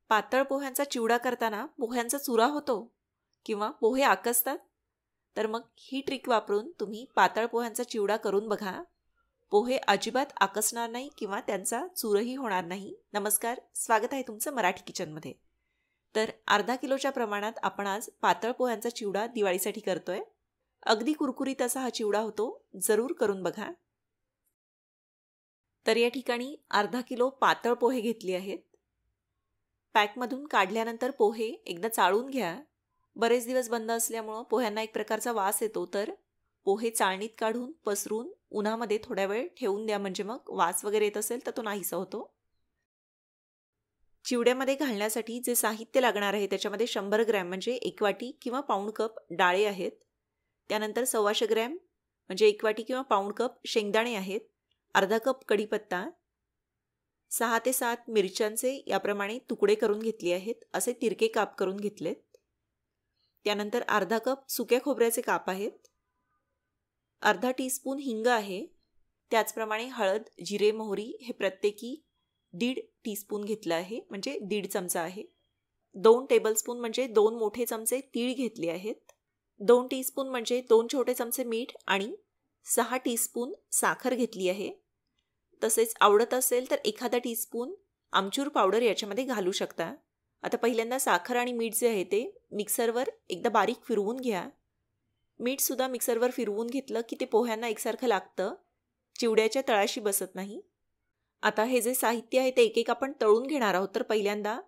पातळ पोह्यांचा चिवडा करताना पोह्यांचा चुरा होतो किंवा पोहे आकसतात, तर मग ही ट्रिक वापरून तुम्ही पातळ पोह्यांचा चिवडा करून बघा. पोहे अजिबात आकसणार नाही किंवा त्यांचा चूरही होणार नाही. नमस्कार, स्वागत आहे तुमचं मराठी किचनमध्ये. तर अर्धा किलोच्या प्रमाणात आपण आज पातळ पोह्यांचा चिवडा दिवाळीसाठी करतोय. अगदी कुरकुरीत असा हा चिवडा होतो, जरूर करून बघा. तर या ठिकाणी अर्धा किलो पातळ पोहे घेतले आहेत. पॅकमधून काढल्यानंतर पोहे एकदा चाळून घ्या. बरेच दिवस बंद असल्यामुळं पोह्यांना एक प्रकारचा वास येतो, तर पोहे चाळणीत काढून पसरून उन्हामध्ये थोड्या वेळ ठेवून द्या, म्हणजे मग वास वगैरे येत असेल तर तो नाहीसा होतो. चिवड्यामध्ये घालण्यासाठी जे साहित्य लागणार आहे त्याच्यामध्ये 100 ग्रॅम म्हणजे 1 वाटी किंवा पाऊण कप डाळे आहेत. त्यानंतर 125 ग्रॅम म्हणजे 1 वाटी किंवा पाऊण कप शेंगदाणे आहेत. अर्धा कप कढीपत्ता, 6 ते 7 मिरच्यांचे याप्रमाणे तुकडे करून घेतले आहेत, असे तिरके काप करून घेतलेत. त्यानंतर अर्धा कप सुक्या खोबऱ्याचे काप आहेत. अर्धा टीस्पून हिंग आहे. त्याचप्रमाणे हळद, जिरे, मोहरी हे प्रत्येकी 1.5 टीस्पून घेतलं आहे, म्हणजे 1.5 चमचा आहे. 2 टेबलस्पून म्हणजे 2 मोठे चमचे तीळ घेतले आहेत. 2 टीस्पून म्हणजे 2 छोटे चमचे मीठ आणि 6 टीस्पून साखर घेतली आहे. तसेच आवडत असेल तर एखादा टीस्पून आमचूर पावडर याच्यामध्ये घालू शकता. आता पहिल्यांदा साखर आणि मीठ जे आहे ते मिक्सरवर एकदा बारीक फिरवून घ्या. मीठसुद्धा मिक्सरवर फिरवून घेतलं की ते पोह्यांना एकसारखं लागतं, चिवड्याच्या तळाशी बसत नाही. आता हे जे साहित्य आहे ते एक आपण तळून घेणार आहोत. तर पहिल्यांदा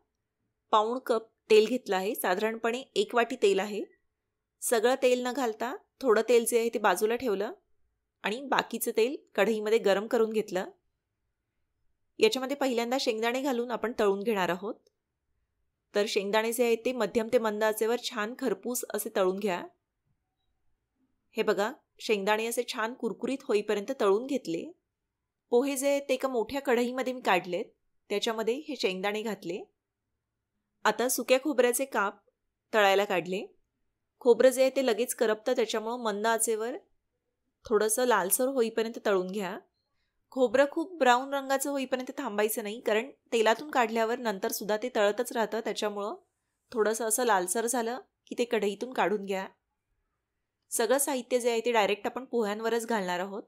पाऊण कप तेल घेतलं आहे. साधारणपणे 1 वाटी तेल आहे. सगळं तेल न घालता थोडं तेल जे आहे ते बाजूला ठेवलं आणि बाकीचं तेल कढईमध्ये गरम करून घेतलं. याच्यामध्ये पहिल्यांदा शेंगदाणे घालून आपण तळून घेणार आहोत. तर शेंगदाणे जे आहेत ते मध्यम ते मंद आचेवर छान खरपूस असे तळून घ्या. हे बघा, शेंगदाणे असे छान कुरकुरीत होईपर्यंत तळून घेतले. पोहे जे आहेत ते एका मोठ्या कढईमध्ये मी काढलेत, त्याच्यामध्ये हे शेंगदाणे घातले. आता सुक्या खोबऱ्याचे काप तळायला काढले. खोबरं जे आहे ते लगेच करपतं, त्याच्यामुळं मंद आचेवर थोडंसं लालसर होईपर्यंत तळून घ्या. खोबरं खूप ब्राऊन रंगाचं होईपर्यंत थांबायचं नाही, कारण तेलातून काढल्यावर नंतर सुद्धा ते तळतच राहतं. त्याच्यामुळं थोडंसं असं लालसर झालं की ते कढईतून काढून घ्या. सगळं साहित्य जे आहे ते डायरेक्ट आपण पोह्यांवरच घालणार आहोत.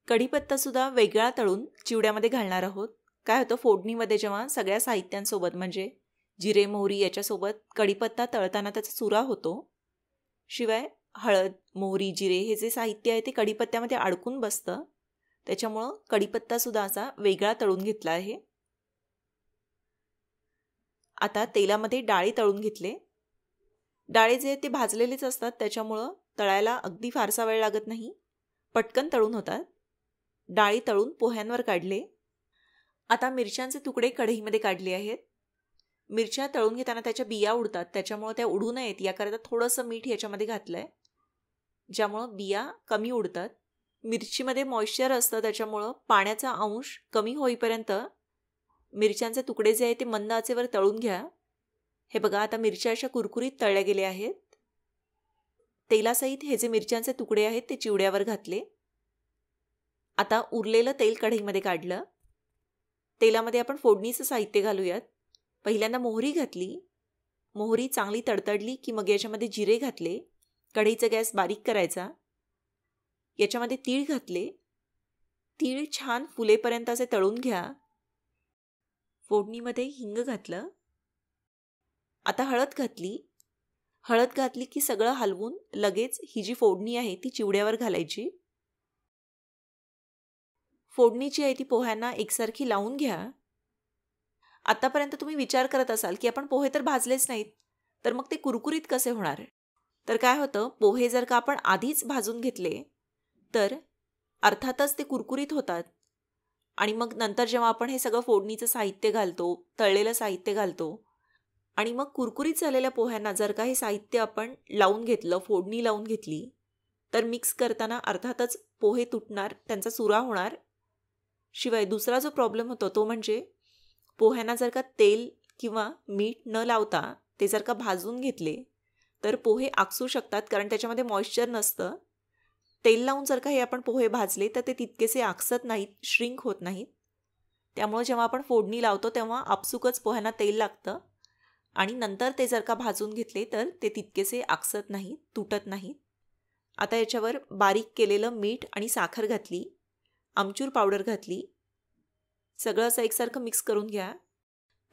कढीपत्तासुद्धा वेगळा तळून चिवड्यामध्ये घालणार आहोत. काय होतं, फोडणीमध्ये जेव्हा सगळ्या साहित्यांसोबत म्हणजे जिरे, मोहरी याच्यासोबत कढीपत्ता तळताना त्याचा चुरा होतो. शिवाय हळद, मोहरी, जिरे हे जे साहित्य आहे ते कढीपत्त्यामध्ये अडकून बसतं, त्याच्यामुळं कढीपत्तासुद्धा असा वेगळा तळून घेतला आहे. आता तेलामध्ये डाळी तळून घेतले. डाळे जे ते भाजलेलेच असतात, त्याच्यामुळं तळायला अगदी फारसा वेळ लागत नाही, पटकन तळून होतात. डाळी तळून पोह्यांवर काढले. आता मिरच्यांचे तुकडे कढईमध्ये काढले आहेत. मिरच्या तळून घेताना त्याच्या बिया उडतात, त्याच्यामुळं त्या उडू नयेत याकरता थोडंसं मीठ याच्यामध्ये घातलं आहे, ज्यामुळं बिया कमी उडतात. मिरचीमध्ये मॉइश्चर असतं, त्याच्यामुळं पाण्याचा अंश कमी होईपर्यंत मिरच्यांचे तुकडे जे आहे ते मंद आचेवर तळून घ्या. हे बघा, आता मिरच्या अशा कुरकुरीत तळल्या गेल्या आहेत. तेलासहित हे जे मिरच्यांचे तुकडे आहेत ते चिवड्यावर घातले. आता उरलेलं तेल कढईमध्ये काढलं. तेलामध्ये आपण फोडणीचं साहित्य घालूयात. पहिल्यांदा मोहरी घातली. मोहरी चांगली तडतडली की मग याच्यामध्ये जिरे घातले. कढईचा गॅस बारीक करायचा. याच्यामध्ये तीळ घातले. तीळ छान फुलेपर्यंत असे तळून घ्या. फोडणीमध्ये हिंग घातलं. आता हळद घातली. हळद घातली की सगळं हलवून लगेच ही जी फोडणी आहे ती चिवड्यावर घालायची. फोडणी जी आहे ती पोह्यांना एकसारखी लावून घ्या. आतापर्यंत तुम्ही विचार करत असाल की आपण पोहे तर भाजलेच नाहीत, तर मग ते कुरकुरीत कसे होणार. तर काय होतं, पोहे जर का आपण आधीच भाजून घेतले तर अर्थातच ते कुरकुरीत होतात. आणि मग नंतर जेव्हा आपण हे सगळं फोडणीचं साहित्य घालतो, तळलेलं साहित्य घालतो आणि मग कुरकुरीत झालेल्या पोह्यांना जर का हे साहित्य आपण लावून घेतलं, फोडणी लावून घेतली, तर मिक्स करताना अर्थातच पोहे तुटणार, त्यांचा चुरा होणार. शिवाय दुसरा जो प्रॉब्लेम होतो तो म्हणजे पोह्यांना जर का तेल किंवा मीठ न लावता ते जर का भाजून घेतले तर पोहे आकसू शकतात, कारण त्याच्यामध्ये मॉइश्चर नसतं. तेल लावून जर का हे आपण पोहे भाजले तर ते तितकेसे आकसत नाहीत, श्रिंक होत नाहीत. त्यामुळे जेव्हा आपण फोडणी लावतो तेव्हा आपसुकच पोह्यांना तेल लागतं आणि नंतर ते जर का भाजून घेतले तर ते तितकेसे आकसत नाहीत, तुटत नाहीत. आता याच्यावर बारीक केलेलं मीठ आणि साखर घातली, आमचूर पावडर घातली. सगळं असं एकसारखं मिक्स करून घ्या.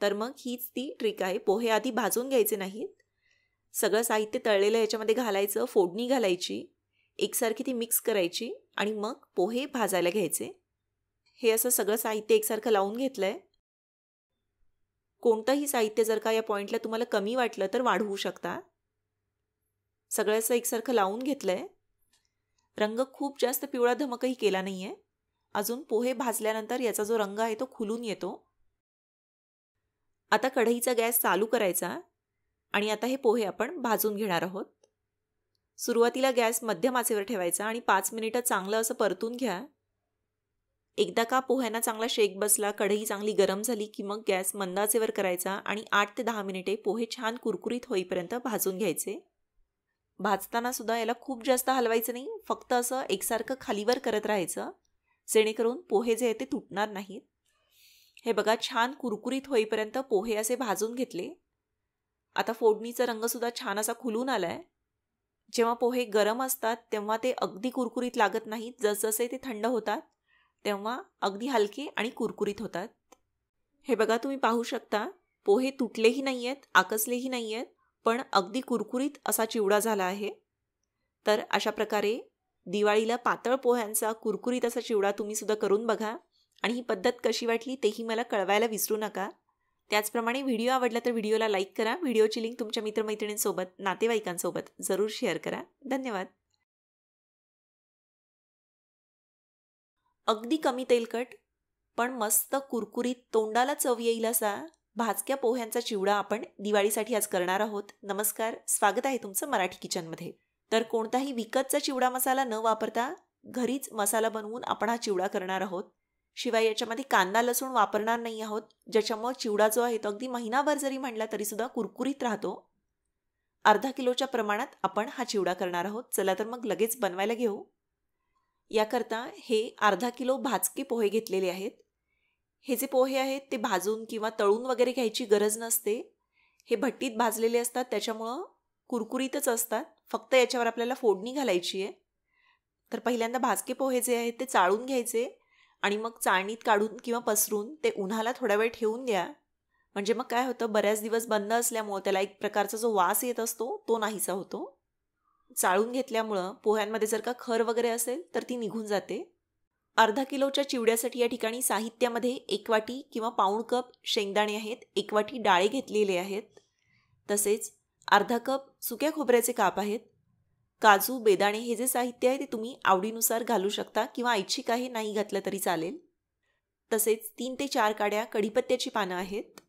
तर मग हीच ती ट्रिक आहे. पोहे आधी भाजून घ्यायचे नाहीत. सगळं साहित्य तळलेलं याच्यामध्ये घालायचं, फोडणी घालायची, एकसारखी ती मिक्स करायची आणि मग पोहे भाजायला घ्यायचे. हे असं सगळं साहित्य एकसारखं लावून घेतलंय. कोणतंही साहित्य जर का या पॉईंटला तुम्हाला कमी वाटलं तर वाढवू शकता. सगळं असं एकसारखं लावून घेतलंय. रंग खूप जास्त पिवळा धमकही केला नाहीये. अजून पोहे भाजल्यानंतर याचा जो रंग आहे तो खुलून येतो. आता कढईचा गॅस चालू करायचा आणि आता हे पोहे आपण भाजून घेणार आहोत. सुरुवातीला गॅस मध्यम आचेवर ठेवायचा आणि 5 मिनिटं चांगलं असं परतून घ्या. एकदा का पोह्यांना चांगला शेक बसला, कढई चांगली गरम झाली की मग गॅस मंद आचेवर करायचा आणि 8 ते 10 मिनिटे पोहे छान कुरकुरीत होईपर्यंत भाजून घ्यायचे. भाजताना सुद्धा याला खूप जास्त हलवायचं नाही, फक्त असं एकसारखं खालीवर करत राहायचं, जेणेकरून पोहे जे आहे ते तुटणार नाहीत. हे बघा, छान कुरकुरीत होईपर्यंत पोहे असे भाजून घेतले. आता फोडणीचा रंगसुद्धा छान असा खुलून आलाय. जेव्हा पोहे गरम असतात तेव्हा ते अगदी कुरकुरीत लागत नाहीत. जसजसे ते थंड होतात तेव्हा अगदी हलके आणि कुरकुरीत होतात. हे बघा, तुम्ही पाहू शकता, पोहे तुटलेही नाही आहेत, आकसलेही नाही आहेत, पण अगदी कुरकुरीत असा चिवडा झाला आहे. तर अशा प्रकारे दिवाळीला पातळ पोह्यांचा कुरकुरीत असा चिवडा तुम्ही सुद्धा करून बघा आणि ही पद्धत कशी वाटली तेही मला कळवायला विसरू नका. त्याचप्रमाणे व्हिडिओ आवडला तर व्हिडिओला लाईक करा. व्हिडिओची लिंक तुमच्या मित्रमैत्रिणींसोबत, नातेवाईकांसोबत जरूर शेअर करा. धन्यवाद. अगदी कमी तेलकट पण मस्त कुरकुरीत, तोंडाला चव येईल असा भाजक्या पोह्यांचा चिवडा आपण दिवाळीसाठी आज करणार आहोत. नमस्कार, स्वागत आहे तुमचं मराठी किचनमध्ये. तर कोणताही विकतचा चिवडा मसाला न वापरता घरीच मसाला बनवून आपण हा चिवडा करणार आहोत. शिवाय याच्यामध्ये कांदा लसूण वापरणार नाही आहोत, ज्याच्यामुळे चिवडा जो आहे तो अगदी महिनाभर जरी म्हणला तरीसुद्धा कुरकुरीत राहतो. अर्धा किलोच्या प्रमाणात आपण हा चिवडा करणार आहोत. चला तर मग लगेच बनवायला घेऊ. याकरता हे अर्धा किलो भाजके पोहे घेतलेले आहेत. हे जे पोहे आहेत ते भाजून किंवा तळून वगैरे घ्यायची गरज नसते. हे भट्टीत भाजलेले असतात, त्याच्यामुळं कुरकुरीतच असतात. फक्त याच्यावर आपल्याला फोडणी घालायची आहे. तर पहिल्यांदा भाजके पोहे जे आहेत ते चाळून घ्यायचे आणि मग चाळणीत काढून किंवा पसरून ते उन्हाला थोडा वेळ ठेवून द्या. म्हणजे मग काय होतं, बऱ्याच दिवस बंद असल्यामुळं त्याला एक प्रकारचा जो वास येत असतो तो नाहीसा होतो. चाळून घेतल्यामुळं पोह्यांमध्ये जर का खर वगैरे असेल तर ती निघून जाते. अर्धा किलोच्या चिवड्यासाठी या ठिकाणी साहित्यामध्ये 1 वाटी किंवा पाऊण कप शेंगदाणे आहेत, 1 वाटी डाळे घेतलेले आहेत, तसेच अर्धा कप सुक्या खोबऱ्याचे काप आहेत. काजू, बेदाणे हे जे साहित्य आहे ते तुम्ही आवडीनुसार घालू शकता किंवा ऐच्छिक आहे, नाही घातलं तरी चालेल. तसेच 3 ते 4 काड्या कढीपत्त्याची पानं आहेत.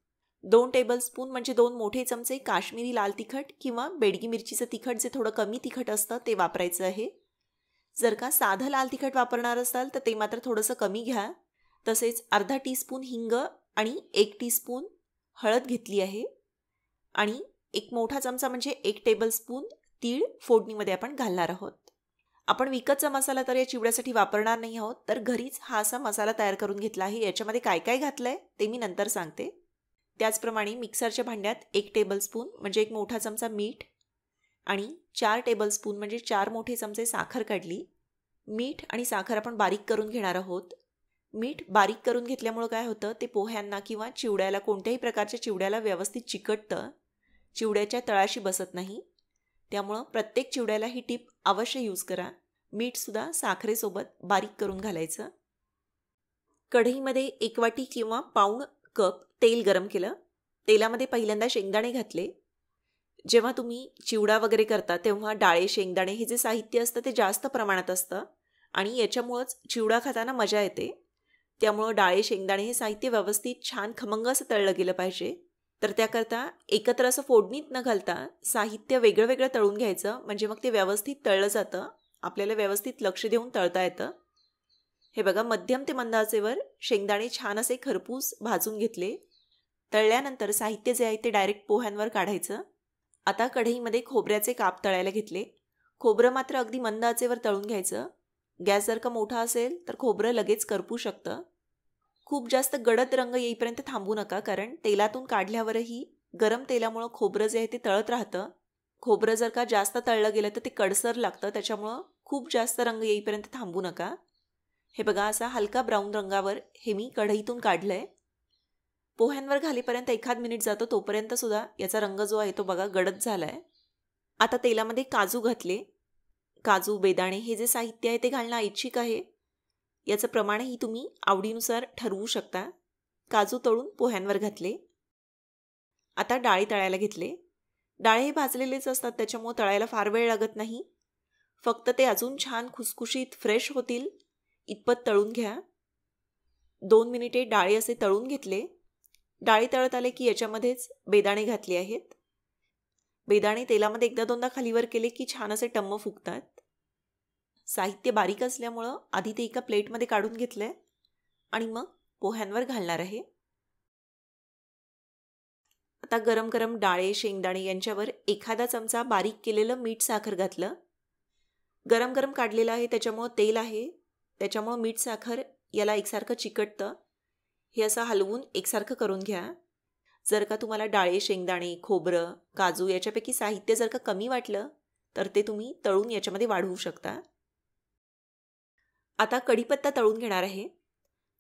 2 टेबलस्पून म्हणजे 2 मोठे चमचे काश्मीरी लाल तिखट किंवा बेडगी मिरचीचं तिखट जे थोडं कमी तिखट असतं ते वापरायचं आहे. जर का साधं लाल तिखट वापरणार असाल तर ते मात्र थोडंसं कमी घ्या. तसेच अर्धा टीस्पून हिंग आणि 1 टीस्पून हळद घेतली आहे आणि 1 मोठा चमचा म्हणजे 1 टेबलस्पून तीळ फोडणीमध्ये आपण घालणार आहोत. आपण विकतचा मसाला तर या चिवड्यासाठी वापरणार नाही आहोत, तर घरीच हा असा मसाला तयार करून घेतला आहे. याच्यामध्ये काय काय घातलं आहे ते मी नंतर सांगते. त्याचप्रमाणे मिक्सरच्या भांड्यात 1 टेबलस्पून म्हणजे 1 मोठा चमचा मीठ आणि 4 टेबलस्पून म्हणजे 4 मोठे चमचे साखर काढली. मीठ आणि साखर आपण बारीक करून घेणार आहोत. मीठ बारीक करून घेतल्यामुळं काय होतं, ते पोह्यांना किंवा चिवड्याला, कोणत्याही प्रकारच्या चिवड्याला व्यवस्थित चिकटतं, चिवड्याच्या तळाशी बसत नाही. त्यामुळं प्रत्येक चिवड्याला ही टीप अवश्य यूज करा. मीठसुद्धा साखरेसोबत बारीक करून घालायचं. कढईमध्ये 1 वाटी किंवा पाऊण कप तेल गरम केलं. तेलामध्ये पहिल्यांदा शेंगदाणे घातले. जेव्हा तुम्ही चिवडा वगैरे करता तेव्हा डाळे, शेंगदाणे हे जे साहित्य असतं ते जास्त प्रमाणात असतं आणि याच्यामुळंच चिवडा खाताना मजा येते. त्यामुळं डाळे, शेंगदाणे हे साहित्य व्यवस्थित छान खमंग असं तळलं गेलं पाहिजे. तर त्याकरता एकत्र असं फोडणीत न घालता साहित्य वेगळं वेगळं तळून घ्यायचं, म्हणजे मग ते व्यवस्थित तळलं जातं. आपल्याला व्यवस्थित लक्ष देऊन तळता येतं. हे बघा, मध्यम ते मंद आचेवर शेंगदाणे छान असे खरपूस भाजून घेतले. तळल्यानंतर साहित्य जे आहे ते डायरेक्ट पोह्यांवर काढायचं. आता कढईमध्ये खोबऱ्याचे काप तळायला घेतले. खोबरं मात्र अगदी मंद आचेवर तळून घ्यायचं. गॅस जर का मोठा असेल तर खोबरं लगेच करपू शकतं. खूप जास्त गडद रंग येईपर्यंत थांबू नका, कारण तेलातून काढल्यावरही गरम तेलामुळं खोबरं जे आहे ते तळत राहतं. खोबरं जर का जास्त तळलं गेलं तर ते कडसर लागतं, त्याच्यामुळं खूप जास्त रंग येईपर्यंत थांबू नका. हे बघा, असा हलका ब्राऊन रंगावर हे मी कढईतून काढलंय. पोह्यांवर घालीपर्यंत एखाद मिनिट जातो, तोपर्यंत सुद्धा याचा रंग जो आहे तो बघा गडद झालाय. आता तेलामध्ये काजू घातले. काजू, बेदाणे हे जे साहित्य आहे ते घालणं ऐच्छिक आहे. याचं प्रमाणही तुम्ही आवडीनुसार ठरवू शकता. काजू तळून पोह्यांवर घातले. आता डाळी तळायला घेतले. डाळे हे भाजलेलेच असतात, त्याच्यामुळे तळायला फार वेळ लागत नाही. फक्त ते अजून छान खुसखुशीत फ्रेश होतील इतपत तळून घ्या. 2 मिनिटे डाळे असे तळून घेतले. डाळी तळत आले की याच्यामध्येच बेदाणे घातले आहेत. बेदाणे तेलामध्ये एकदा दोनदा खालीवर केले की छान असे टम्म फुगतात. साहित्य बारीक असल्यामुळं आधी ते एका प्लेटमध्ये काढून घेतलंय आणि मग पोह्यांवर घालणार आहे. आता गरम गरम डाळे, शेंगदाणे यांच्यावर एखादा चमचा बारीक केलेलं मीठ, साखर घातलं. गरम गरम काढलेलं आहे, त्याच्यामुळं तेल आहे, त्याच्यामुळं मीठ साखर याला एकसारखं चिकटतं. हे असं हलवून एकसारखं करून घ्या. जर का तुम्हाला डाळे, शेंगदाणे, खोबरं, काजू याच्यापैकी साहित्य जर का कमी वाटलं तर ते तुम्ही तळून याच्यामध्ये वाढवू शकता. आता कढीपत्ता तळून घेणार आहे.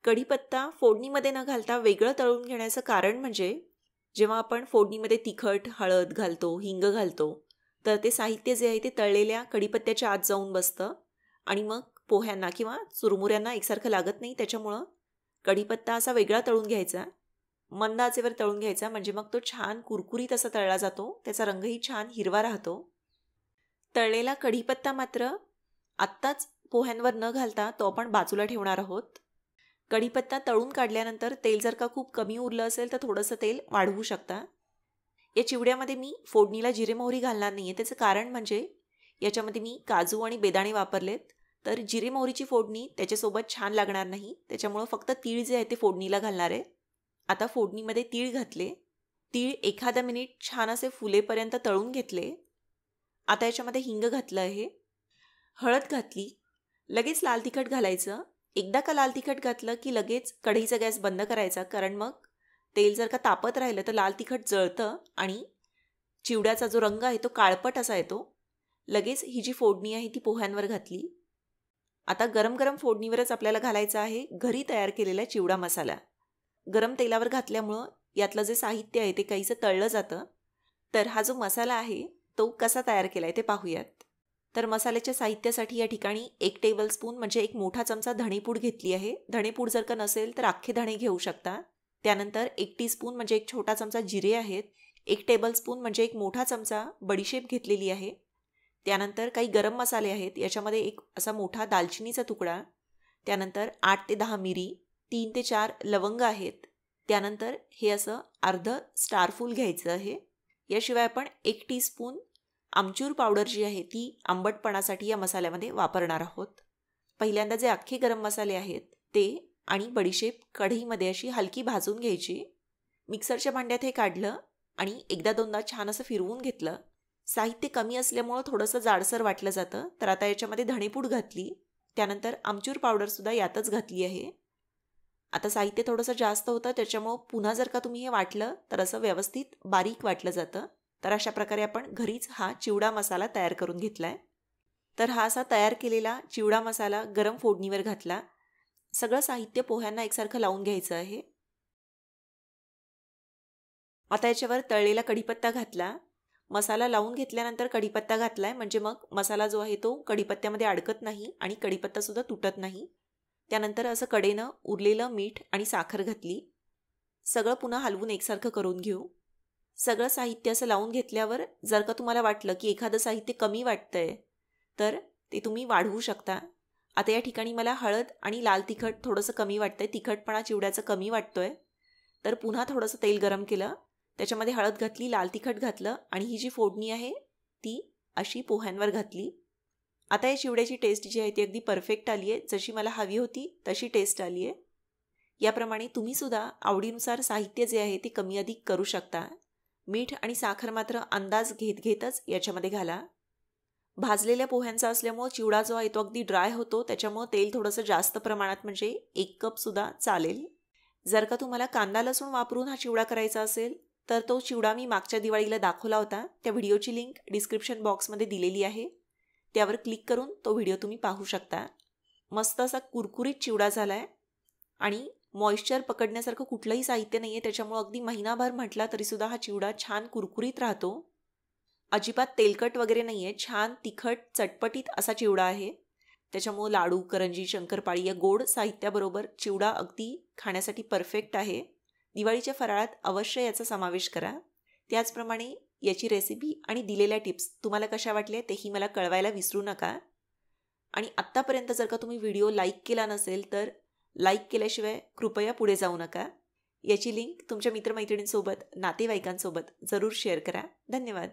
कढीपत्ता फोडणीमध्ये न घालता वेगळं तळून घेण्याचं कारण म्हणजे जेव्हा आपण फोडणीमध्ये तिखट, हळद घालतो, हिंग घालतो, तर ते साहित्य जे आहे ते तळलेल्या कढीपत्त्याच्या आत जाऊन बसतं आणि मग पोह्यांना किंवा चुरमुऱ्यांना एकसारखं लागत नाही. त्याच्यामुळं कढीपत्ता असा वेगळा तळून घ्यायचा, मंद आचेवर तळून घ्यायचा, म्हणजे मग तो छान कुरकुरीत असा तळला जातो. त्याचा रंगही छान हिरवा राहतो. तळलेला कढीपत्ता मात्र आत्ताच पोह्यांवर न घालता तो आपण बाजूला ठेवणार आहोत. कढीपत्ता तळून काढल्यानंतर तेल जर का खूप कमी उरलं असेल तर थोडंसं तेल वाढवू शकता. या चिवड्यामध्ये मी फोडणीला जिरे मोहरी घालणार नाही आहे. त्याचं कारण म्हणजे याच्यामध्ये मी काजू आणि बेदाणे वापरलेत, तर जिरे मोहरीची फोडणी त्याच्यासोबत छान लागणार नाही. त्याच्यामुळं फक्त तीळ जे आहे ते फोडणीला घालणार आहे. आता फोडणीमध्ये तीळ घातले. तीळ एखादा मिनिट छान असे फुलेपर्यंत तळून घेतले. आता याच्यामध्ये हिंग घातलं आहे, हळद घातली. लगेच लाल तिखट घालायचं. एकदा का लाल तिखट घातलं की लगेच कढईचा गॅस बंद करायचा, कारण मग तेल जर का तापत राहिलं तर लाल तिखट जळतं आणि चिवड्याचा जो रंग आहे तो काळपट असा येतो. लगेच ही जी फोडणी आहे ती पोह्यांवर घातली. आता गरम गरम फोडणीवरच आपल्याला घालायचा आहे घरी तयार केलेला चिवडा मसाला. गरम तेलावर घातल्यामुळं यातलं जे साहित्य आहे ते काहीसं तळलं जातं. तर हा जो मसाला आहे तो कसा तयार केला आहे ते पाहूयात. तर मसाल्याच्या साहित्यासाठी या ठिकाणी 1 टेबलस्पून म्हणजे 1 मोठा चमचा धणेपूड घेतली आहे. धणेपूड जर का नसेल तर अख्खे धणे घेऊ शकता. त्यानंतर 1 टीस्पून म्हणजे 1 छोटा चमचा जिरे आहेत. 1 टेबलस्पून म्हणजे 1 मोठा चमचा बडीशेप घेतलेली आहे. त्यानंतर काही गरम मसाले आहेत. याच्यामध्ये एक असा मोठा दालचिनीचा तुकडा, त्यानंतर 8 ते 10 मिरी, 3 ते 4 लवंग आहेत. त्यानंतर हे असं अर्धं स्टारफूल घ्यायचं आहे. याशिवाय आपण 1 टीस्पून आमचूर पावडर जी आहे ती आंबटपणासाठी या मसाल्यामध्ये वापरणार आहोत. पहिल्यांदा जे अख्खे गरम मसाले आहेत ते आणि बडीशेप कढईमध्ये अशी हलकी भाजून घ्यायची. मिक्सरच्या भांड्यात हे काढलं आणि एकदा दोनदा छान असं फिरवून घेतलं. साहित्य कमी असल्यामुळं थोडंसं जाडसर वाटलं जातं. तर आता याच्यामध्ये धणेपूड घातली. त्यानंतर आमचूर पावडरसुद्धा यातच घातली आहे. आता साहित्य थोडंसं जास्त होतं, त्याच्यामुळं पुन्हा जर का तुम्ही हे वाटलं तर असं व्यवस्थित बारीक वाटलं जातं. तर अशा प्रकारे आपण घरीच हा चिवडा मसाला तयार करून घेतला आहे. तर हा असा तयार केलेला चिवडा मसाला गरम फोडणीवर घातला. सगळं साहित्य पोह्यांना एकसारखं लावून घ्यायचं आहे. आता याच्यावर तळलेला कढीपत्ता घातला. मसाला लावून घेतल्यानंतर कढीपत्ता घातलाय, म्हणजे मग मसाला जो आहे तो कढीपत्त्यामध्ये अडकत नाही आणि कढीपत्तासुद्धा तुटत नाही. त्यानंतर असं कडेनं उरलेलं मीठ आणि साखर घातली. सगळं पुन्हा हलवून एकसारखं करून घेऊ. सगळं साहित्य असं लावून घेतल्यावर जर का तुम्हाला वाटलं की एखादं साहित्य कमी वाटतंय तर ते तुम्ही वाढवू शकता. आता या ठिकाणी मला हळद आणि लाल तिखट थोडंसं कमी वाटतंय, तिखटपणा चिवड्याचं कमी वाटतोय. तर पुन्हा थोडंसं तेल गरम केलं, त्याच्यामध्ये हळद घातली, लाल तिखट घातलं आणि ही जी फोडणी आहे ती अशी पोह्यांवर घातली. आता या चिवड्याची टेस्ट जी आहे ती अगदी परफेक्ट आली आहे. जशी मला हवी होती तशी टेस्ट आली आहे. याप्रमाणे तुम्हीसुद्धा आवडीनुसार साहित्य जे आहे ते कमी अधिक करू शकता. मीठ आणि साखर मात्र अंदाज घेतच याच्यामध्ये घाला. भाजलेल्या पोह्यांचा असल्यामुळं चिवडा जो आहे तो अगदी ड्राय होतो, त्याच्यामुळं तेल थोडंसं जास्त प्रमाणात म्हणजे 1 कपसुद्धा चालेल. जर का तुम्हाला कांदा लसूण वापरून हा चिवडा करायचा असेल तर तो चिवडा मी मागच्या दिवाळीला दाखवला होता. त्या व्हिडिओची लिंक डिस्क्रिप्शन बॉक्समध्ये दिलेली आहे. त्यावर क्लिक करून तो व्हिडिओ तुम्ही पाहू शकता. मस्त असा कुरकुरीत चिवडा झाला आहे आणि मॉइश्चर पकडण्यासारखं कुठलंही साहित्य नाही आहे. त्याच्यामुळं अगदी महिनाभर म्हटला तरीसुद्धा हा चिवडा छान कुरकुरीत राहतो. अजिबात तेलकट वगैरे नाही आहे. छान तिखट चटपटीत असा चिवडा आहे. त्याच्यामुळं लाडू, करंजी, शंकरपाळी या गोड साहित्याबरोबर चिवडा अगदी खाण्यासाठी परफेक्ट आहे. दिवाळीच्या फराळात अवश्य याचा समावेश करा. त्याचप्रमाणे याची रेसिपी आणि दिलेल्या टिप्स तुम्हाला कशा वाटल्या तेही मला कळवायला विसरू नका. आणि आत्तापर्यंत जर का तुम्ही व्हिडिओ लाईक केला नसेल तर लाईक केल्याशिवाय कृपया पुढे जाऊ नका. याची लिंक तुमच्या मित्रमैत्रिणींसोबत, नातेवाईकांसोबत जरूर शेअर करा. धन्यवाद.